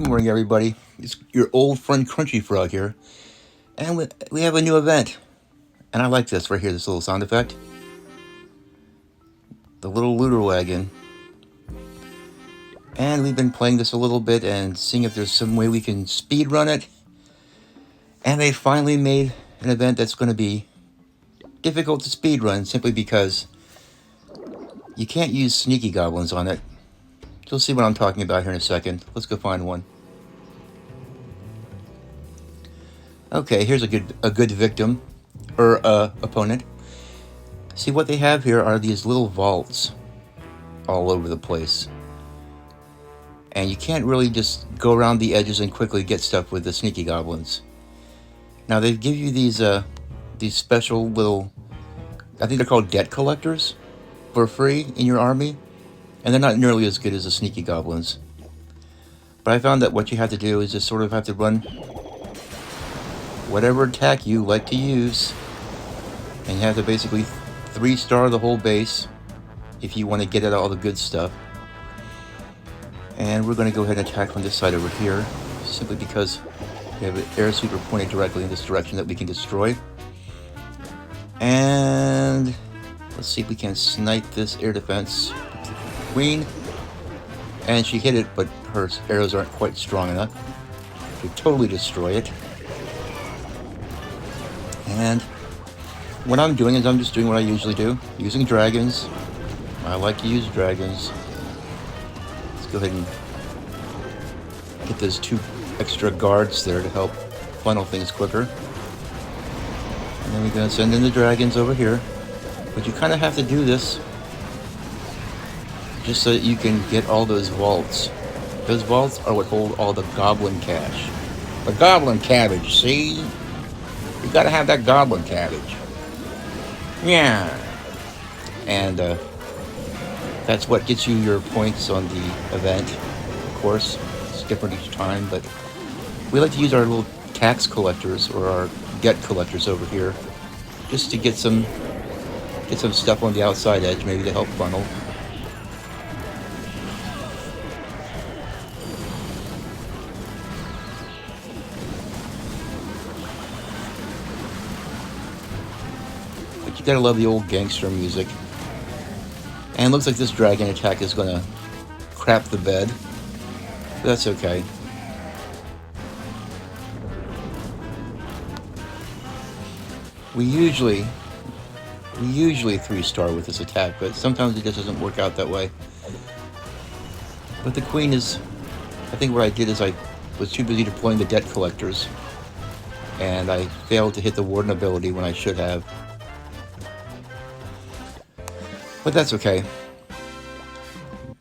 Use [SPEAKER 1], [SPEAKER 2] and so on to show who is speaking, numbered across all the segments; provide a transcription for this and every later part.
[SPEAKER 1] Good morning, everybody. It's your old friend Crunchy Frog here, and we have a new event. And I like this right here, this little sound effect. The little looter wagon. And we've been playing this a little bit and seeing if there's some way we can speed run it. And they finally made an event that's going to be difficult to speed run simply because you can't use sneaky goblins on it. You'll see what I'm talking about here in a second. Let's go find one. Okay, here's a good victim, or opponent. See, what they have here are these little vaults all over the place. And you can't really just go around the edges and quickly get stuff with the sneaky goblins. Now, they give you these special little, I think they're called debt collectors, for free in your army. And they're not nearly as good as the sneaky goblins. But I found that what you have to do is just sort of have to run whatever attack you like to use. And you have to basically 3-star the whole base if you want to get at all the good stuff. And we're going to go ahead and attack from this side over here, simply because we have an air sweeper pointed directly in this direction that we can destroy. And let's see if we can snipe this air defense queen. And she hit it, but her arrows aren't quite strong enough to totally destroy it. And what I'm doing is I'm just doing what I usually do, using dragons. I like to use dragons. Let's go ahead and get those 2 extra guards there to help funnel things quicker. And then we're going to send in the dragons over here. But you kind of have to do this just so that you can get all those vaults. Those vaults are what hold all the goblin cash. The goblin cabbage, see? You gotta have that goblin cabbage. Yeah. And that's what gets you your points on the event. Of course, it's different each time, but we like to use our little tax collectors or our debt collectors over here just to get some stuff on the outside edge, maybe to help funnel. But you gotta love the old gangster music. And it looks like this dragon attack is gonna crap the bed. But that's okay. We usually 3-star with this attack, but sometimes it just doesn't work out that way. But the queen is, I think what I did is I was too busy deploying the debt collectors, and I failed to hit the warden ability when I should have. But that's okay.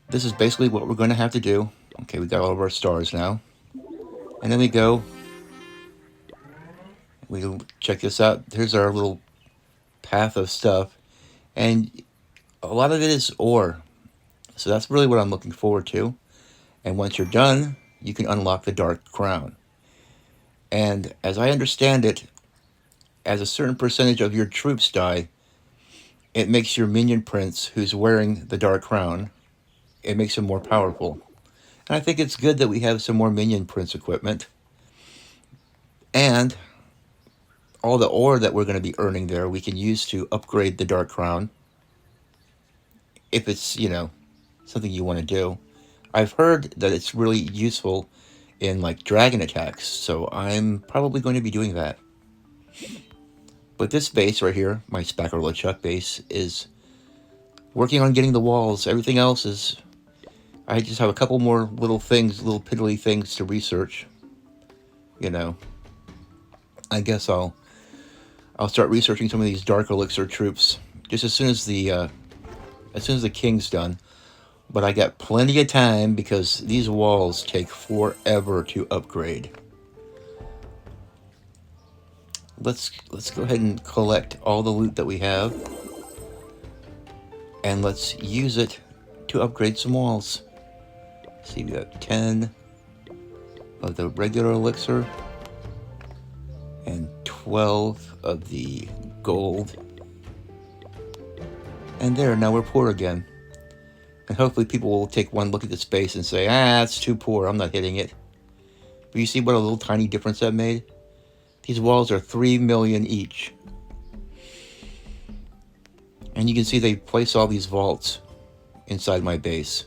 [SPEAKER 1] This is basically what we're going to have to do. Okay, we got all of our stars now. And then we check this out. Here's our little path of stuff. And a lot of it is ore. So that's really what I'm looking forward to. And once you're done, you can unlock the Dark Crown. And as I understand it, as a certain percentage of your troops die, it makes your minion prince, who's wearing the Dark Crown, it makes him more powerful. And I think it's good that we have some more minion prince equipment. And all the ore that we're going to be earning there, we can use to upgrade the Dark Crown. If it's, something you want to do. I've heard that it's really useful in, like, dragon attacks. So I'm probably going to be doing that. But this base right here, my Spacker LeChuck base, is working on getting the walls. Everything else is, I just have a couple more little piddly things to research. I guess I'll start researching some of these Dark Elixir troops just as soon as the king's done. But I got plenty of time because these walls take forever to upgrade. Let's go ahead and collect all the loot that we have. And let's use it to upgrade some walls. See, we got 10 of the regular elixir and 12 of the gold. And there, now we're poor again. And hopefully people will take one look at the space and say, it's too poor, I'm not hitting it. But you see what a little tiny difference that made? These walls are 3 million each. And you can see they place all these vaults inside my base.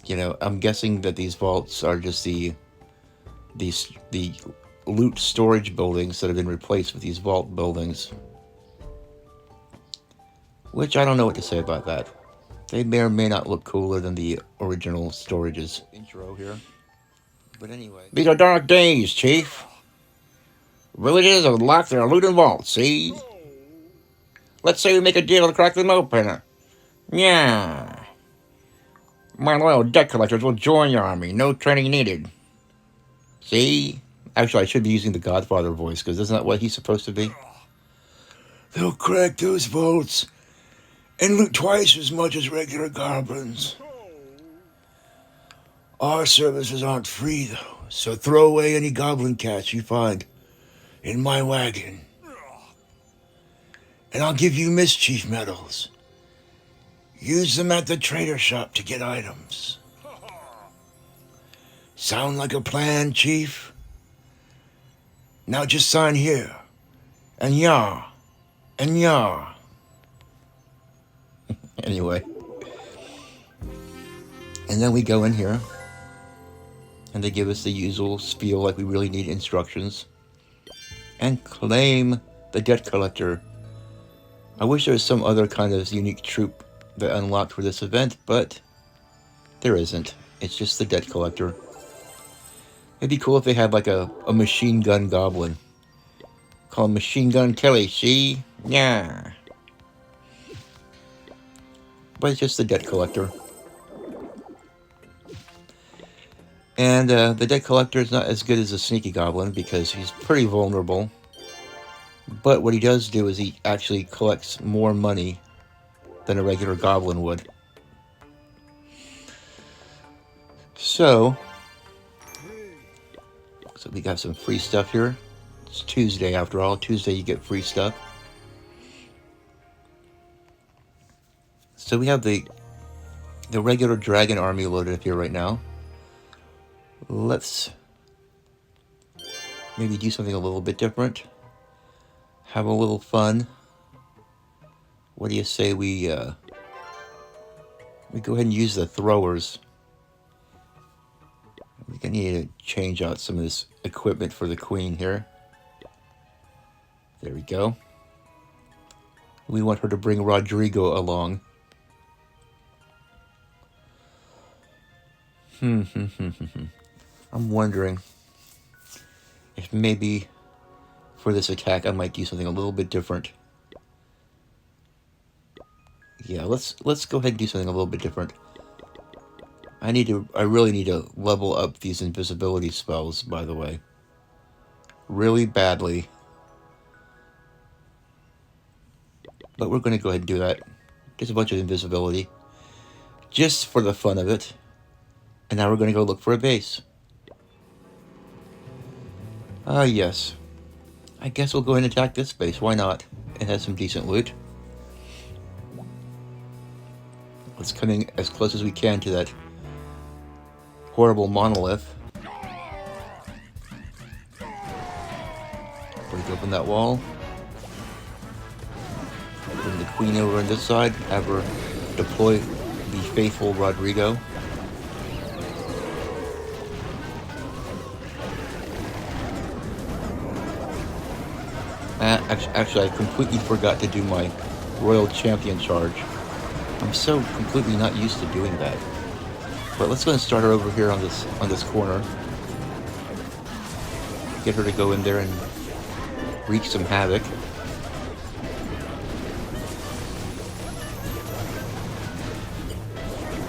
[SPEAKER 1] You know, I'm guessing that these vaults are just the loot storage buildings that have been replaced with these vault buildings. Which I don't know what to say about that. They may or may not look cooler than the original storages. Intro here. But anyway. These are dark days, Chief. Villages have locked their loot and vaults, see? Let's say we make a deal to crack them open. Yeah. My loyal debt collectors will join your army. No training needed. See? Actually, I should be using the Godfather voice, because isn't that what he's supposed to be? They'll crack those vaults and loot twice as much as regular goblins. Our services aren't free, though, so throw away any goblin cats you find in my wagon. And I'll give you mischief medals. Use them at the trader shop to get items. Sound like a plan, Chief? Now just sign here. And yah. And yah. Anyway. And then we go in here. And they give us the usual spiel like we really need instructions. And claim the debt collector. I wish there was some other kind of unique troop that unlocked for this event, but there isn't. It's just the debt collector. It'd be cool if they had like a machine gun goblin. Call him Machine Gun Kelly, see? Yeah. But it's just the debt collector. And the debt collector is not as good as a sneaky goblin because he's pretty vulnerable. But what he does do is he actually collects more money than a regular goblin would. So we got some free stuff here. It's Tuesday after all. Tuesday you get free stuff. So we have the regular dragon army loaded up here right now. Let's maybe do something a little bit different. Have a little fun. What do you say we go ahead and use the throwers? We're gonna need to change out some of this equipment for the queen here. There we go. We want her to bring Rodrigo along. I'm wondering if maybe for this attack I might do something a little bit different. Yeah, let's go ahead and do something a little bit different. I really need to level up these invisibility spells, by the way. Really badly. But we're going to go ahead and do that. Just a bunch of invisibility. Just for the fun of it. And now we're going to go look for a base. Ah, yes. I guess we'll go ahead and attack this base. Why not? It has some decent loot. Let's come in as close as we can to that horrible monolith. Break open that wall. Bring the queen over on this side. Have her deploy the faithful Rodrigo. Actually, I completely forgot to do my Royal Champion charge. I'm so completely not used to doing that. But let's go and start her over here on this corner. Get her to go in there and wreak some havoc.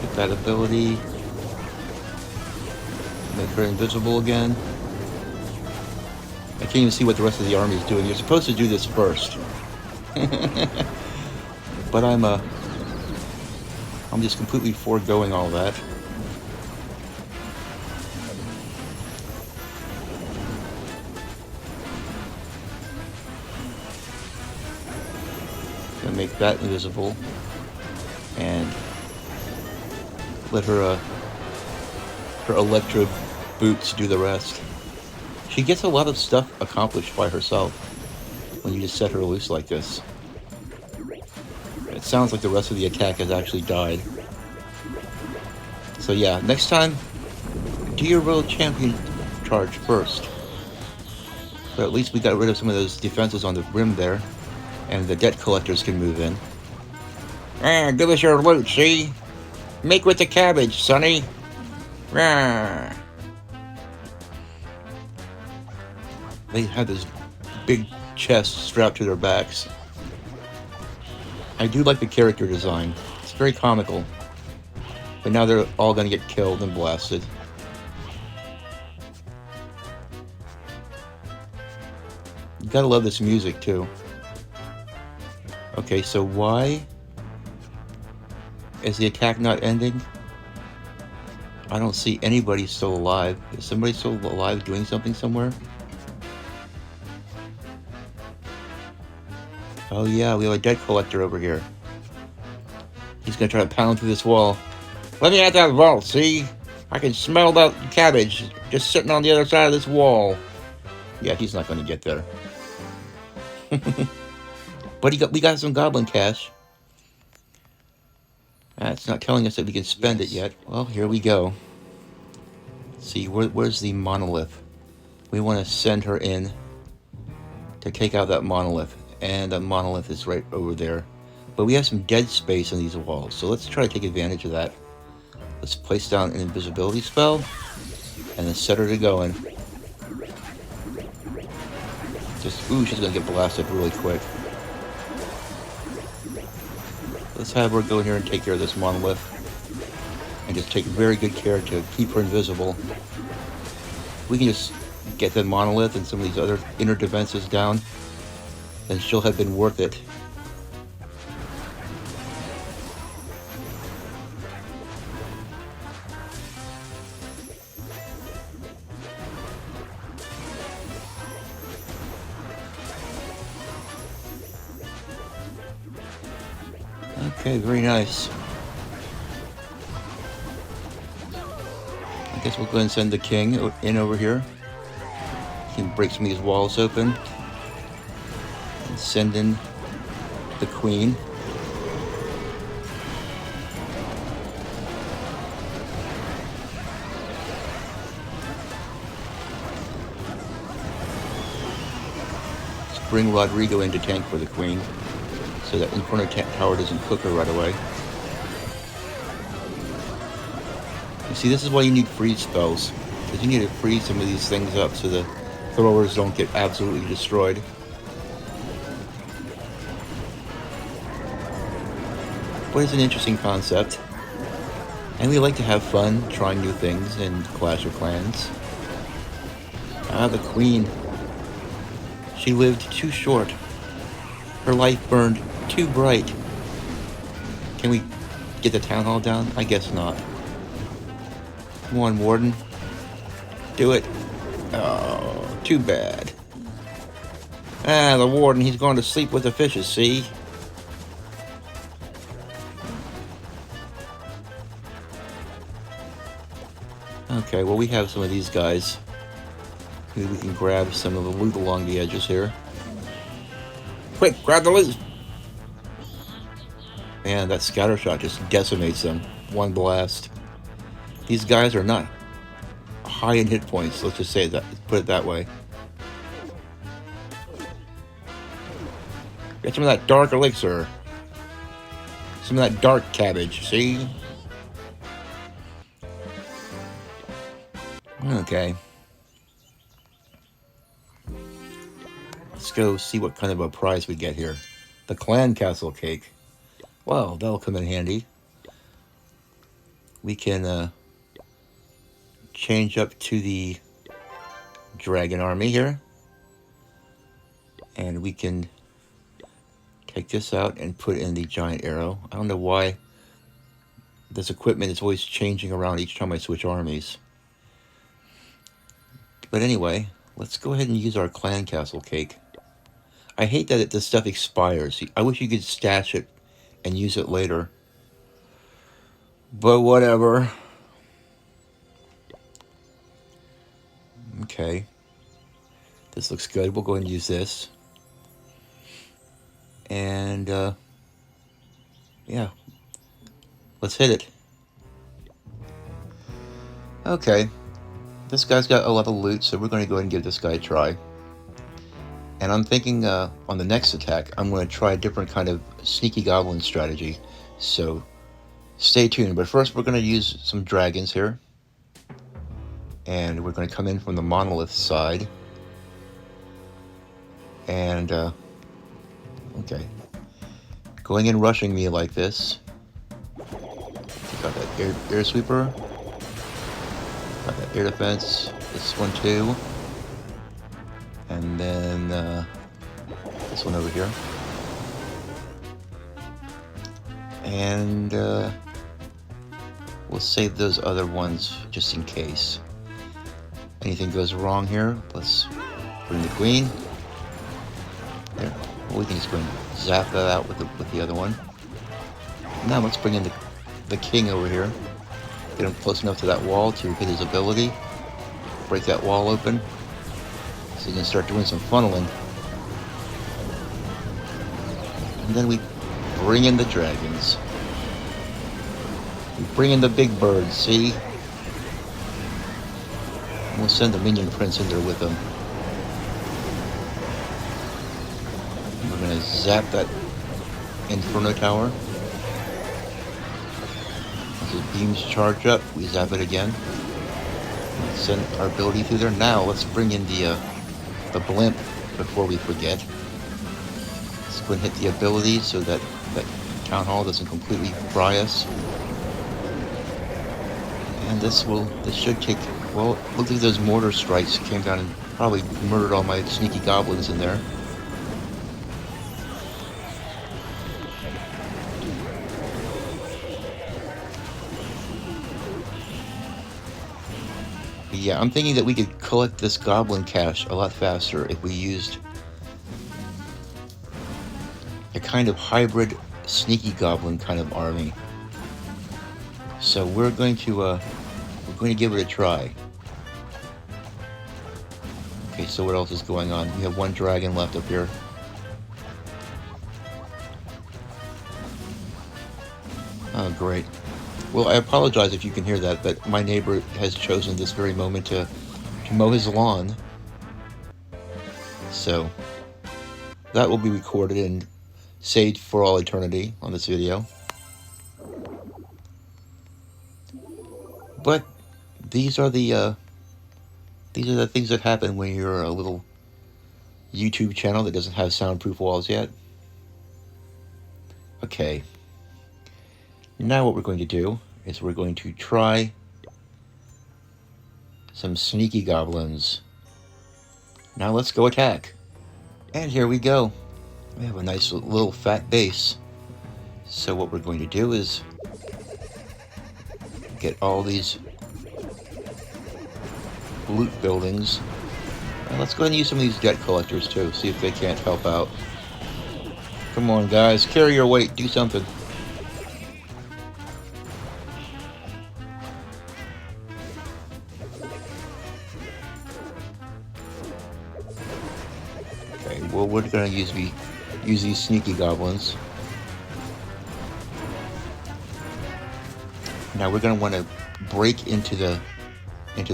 [SPEAKER 1] Get that ability. Make her invisible again. I can't even see what the rest of the army is doing. You're supposed to do this first. But I'm just completely foregoing all that. Gonna make that invisible. And let her her electro boots do the rest. She gets a lot of stuff accomplished by herself when you just set her loose like this. It sounds like the rest of the attack has actually died. So yeah, next time, do your world champion charge first. But at least we got rid of some of those defenses on the rim there, and the debt collectors can move in. Ah, give us your loot, see? Make with the cabbage, sonny. Ah. They have this big chest strapped to their backs. I do like the character design. It's very comical. But now they're all going to get killed and blasted. You gotta love this music, too. Okay, so why is the attack not ending? I don't see anybody still alive. Is somebody still alive doing something somewhere? Oh yeah, we have a debt collector over here. He's gonna try to pound through this wall. Let me at that vault, see? I can smell that cabbage just sitting on the other side of this wall. Yeah, he's not gonna get there. But we got some goblin cash. It's not telling us that we can spend it yet. Well, here we go. Let's see, where's the monolith? We want to send her in to take out that monolith. And the monolith is right over there. But we have some dead space in these walls, so let's try to take advantage of that. Let's place down an invisibility spell, and then set her to going. Ooh, she's gonna get blasted really quick. Let's have her go in here and take care of this monolith. And just take very good care to keep her invisible. We can just get the monolith and some of these other inner defenses down, then she'll have been worth it. Okay, very nice. I guess we'll go ahead and send the king in over here. He can break some of these walls open. And send in the queen. Let's bring Rodrigo in to tank for the queen, so that Inferno Tower doesn't cook her right away. You see, this is why you need freeze spells, because you need to freeze some of these things up so the throwers don't get absolutely destroyed. But it's an interesting concept, and we like to have fun trying new things in Clash of Clans. Ah, the queen. She lived too short. Her life burned too bright. Can we get the town hall down? I guess not. Come on, Warden. Do it. Oh, too bad. Ah, the Warden, he's gone to sleep with the fishes, see? Okay, well, we have some of these guys. Maybe we can grab some of the loot along the edges here. Quick, grab the loot! Man, that scatter shot just decimates them. One blast. These guys are not high in hit points, let's just say that, put it that way. Get some of that dark elixir. Some of that dark cabbage, see? Okay. Let's go see what kind of a prize we get here. The clan castle cake. Well, that'll come in handy. We can change up to the dragon army here. And we can take this out and put in the giant arrow. I don't know why this equipment is always changing around each time I switch armies. But anyway, let's go ahead and use our clan castle cake. I hate that this stuff expires. I wish you could stash it and use it later. But whatever. Okay. This looks good. We'll go ahead and use this. And, yeah. Let's hit it. Okay. This guy's got a lot of loot, so we're going to go ahead and give this guy a try. And I'm thinking on the next attack, I'm going to try a different kind of sneaky goblin strategy. So stay tuned. But first, we're going to use some dragons here. And we're going to come in from the monolith side. And, okay. Going in rushing me like this. Got that air sweeper. Got that air defense. This one too. And then this one over here. And we'll save those other ones just in case. Anything goes wrong here, let's bring the queen. There. Well, we can just go and zap that out with the other one. Now let's bring in the king over here. Get him close enough to that wall to hit his ability. Break that wall open. So you can start doing some funneling. And then we bring in the dragons. We bring in the big birds, see? And we'll send the minion prince in there with them. And we're gonna zap that inferno tower. As the beams charge up, we zap it again. Send our ability through there. Now let's bring in the blimp before we forget. Let's go and hit the ability so that town hall doesn't completely fry us. And this should take, well, look at those mortar strikes came down and probably murdered all my sneaky goblins in there. But yeah, I'm thinking that we could collect this goblin cache a lot faster if we used a kind of hybrid sneaky goblin kind of army. So we're going to give it a try. Okay, so what else is going on? We have one dragon left up here. Oh, great. Well, I apologize if you can hear that, but my neighbor has chosen this very moment to mow his lawn. So that will be recorded and saved for all eternity on this video. But these are the things that happen when you're a little YouTube channel that doesn't have soundproof walls yet. Okay. Now what we're going to do is we're going to try some sneaky goblins. Now let's go attack. And here we go. We have a nice little fat base. So what we're going to do is get all these loot buildings. And let's go ahead and use some of these debt collectors too, see if they can't help out. Come on guys, carry your weight, do something. Okay, well we're gonna use these sneaky goblins. Now we're gonna want to break into the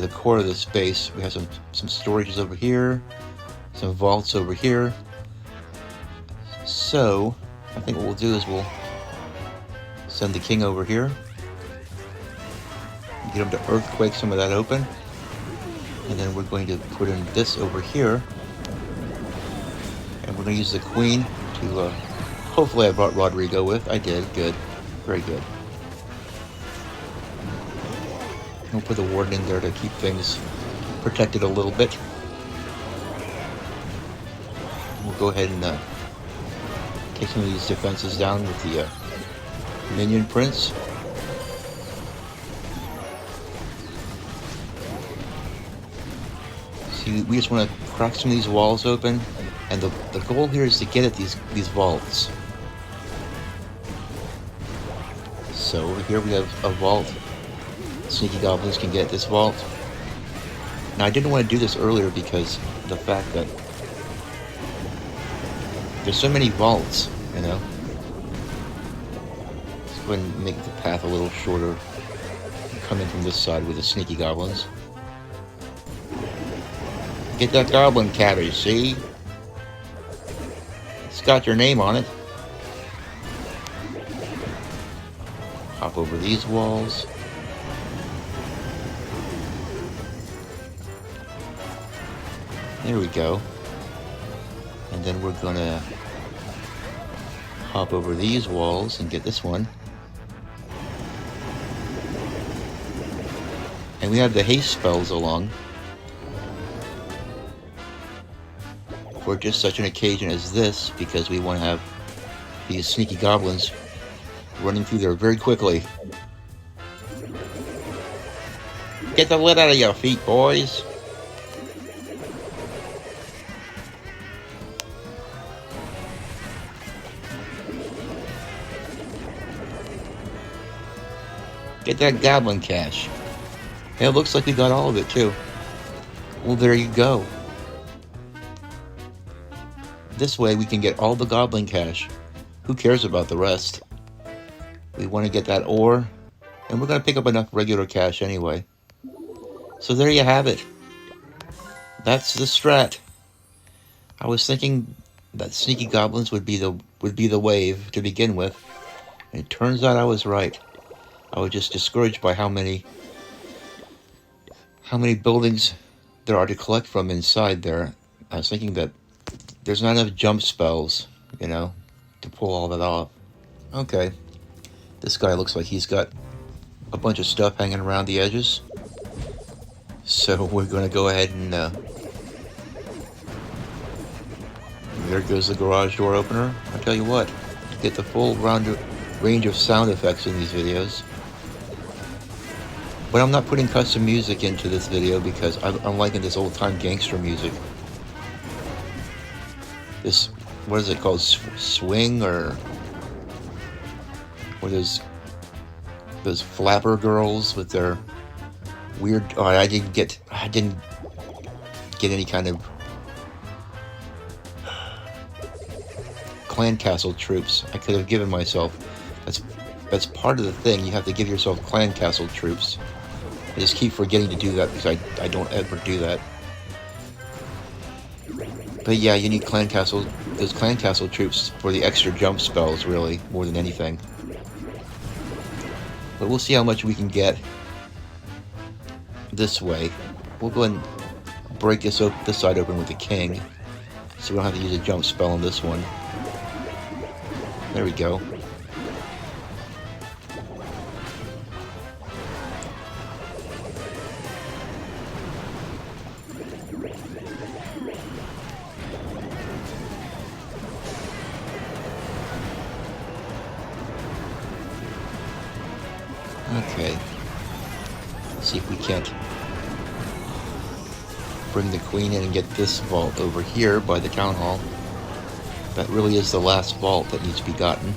[SPEAKER 1] core of this base. We have some storages over here, some vaults over here. So I think what we'll do is we'll send the king over here, get him to earthquake some of that open, and then we're going to put in this over here, and we're going to use the queen to hopefully I brought Rodrigo with. I did. Good. Very good. We'll put the warden in there to keep things protected a little bit. We'll go ahead and take some of these defenses down with the minion prince. See, we just want to crack some of these walls open, and the goal here is to get at these vaults. So over here we have a vault. Sneaky goblins can get this vault. Now, I didn't want to do this earlier because the fact that there's so many vaults, you know. Let's go ahead and make the path a little shorter. Come in from this side with the sneaky goblins. Get that goblin cabbage, see? It's got your name on it. Hop over these walls. There we go. And then we're gonna hop over these walls and get this one. And we have the haste spells along for just such an occasion as this, because we want to have these sneaky goblins running through there very quickly. Get the lid out of your feet, boys. Get that goblin cash. It looks like we got all of it, too. Well, there you go. This way we can get all the goblin cash. Who cares about the rest? We want to get that ore, and we're going to pick up enough regular cash anyway. So there you have it. That's the strat. I was thinking that sneaky goblins would be the wave to begin with, and it turns out I was right. I was just discouraged by how many buildings there are to collect from inside there. I was thinking that there's not enough jump spells, you know, to pull all that off. Okay, this guy looks like he's got a bunch of stuff hanging around the edges. So we're going to go ahead and there goes the garage door opener. I'll tell you what, to get the full range of sound effects in these videos. But I'm not putting custom music into this video because I'm liking this old-time gangster music. This, what is it called? Swing or those flapper girls with their weird. Oh, I didn't get any kind of clan castle troops. I could have given myself. That's part of the thing. You have to give yourself clan castle troops. I just keep forgetting to do that because I don't ever do that. But yeah, you need those clan castle troops for the extra jump spells, really, more than anything. But we'll see how much we can get this way. We'll go ahead and break this side open with the king, so we don't have to use a jump spell on this one. There we go. Okay, let's see if we can't bring the queen in and get this vault over here by the town hall. That really is the last vault that needs to be gotten.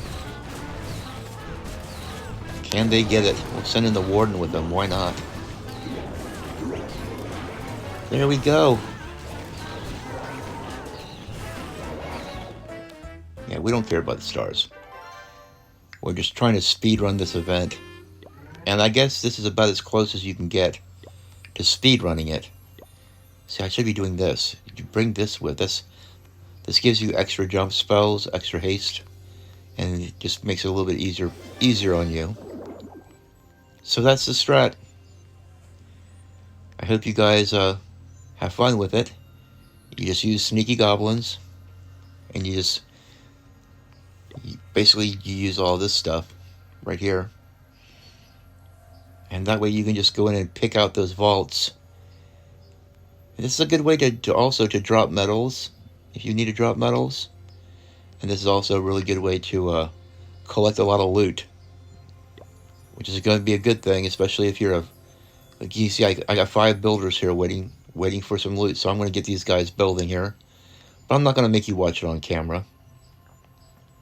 [SPEAKER 1] Can they get it? We'll send in the warden with them, why not? There we go. Yeah, we don't care about the stars. We're just trying to speed run this event. And I guess this is about as close as you can get to speed running it. See, I should be doing this. You bring this with us. This gives you extra jump spells, extra haste, and it just makes it a little bit easier on you. So that's the strat. I hope you guys have fun with it. You just use sneaky goblins, and you basically use all this stuff right here. And that way you can just go in and pick out those vaults. And this is a good way to also drop medals, if you need to drop medals. And this is also a really good way to collect a lot of loot, which is going to be a good thing, especially if you're like you see, I got 5 builders here waiting for some loot, so I'm going to get these guys building here. But I'm not going to make you watch it on camera.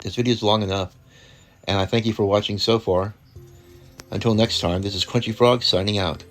[SPEAKER 1] This video is long enough, and I thank you for watching so far. Until next time, this is Crunchy Frog signing out.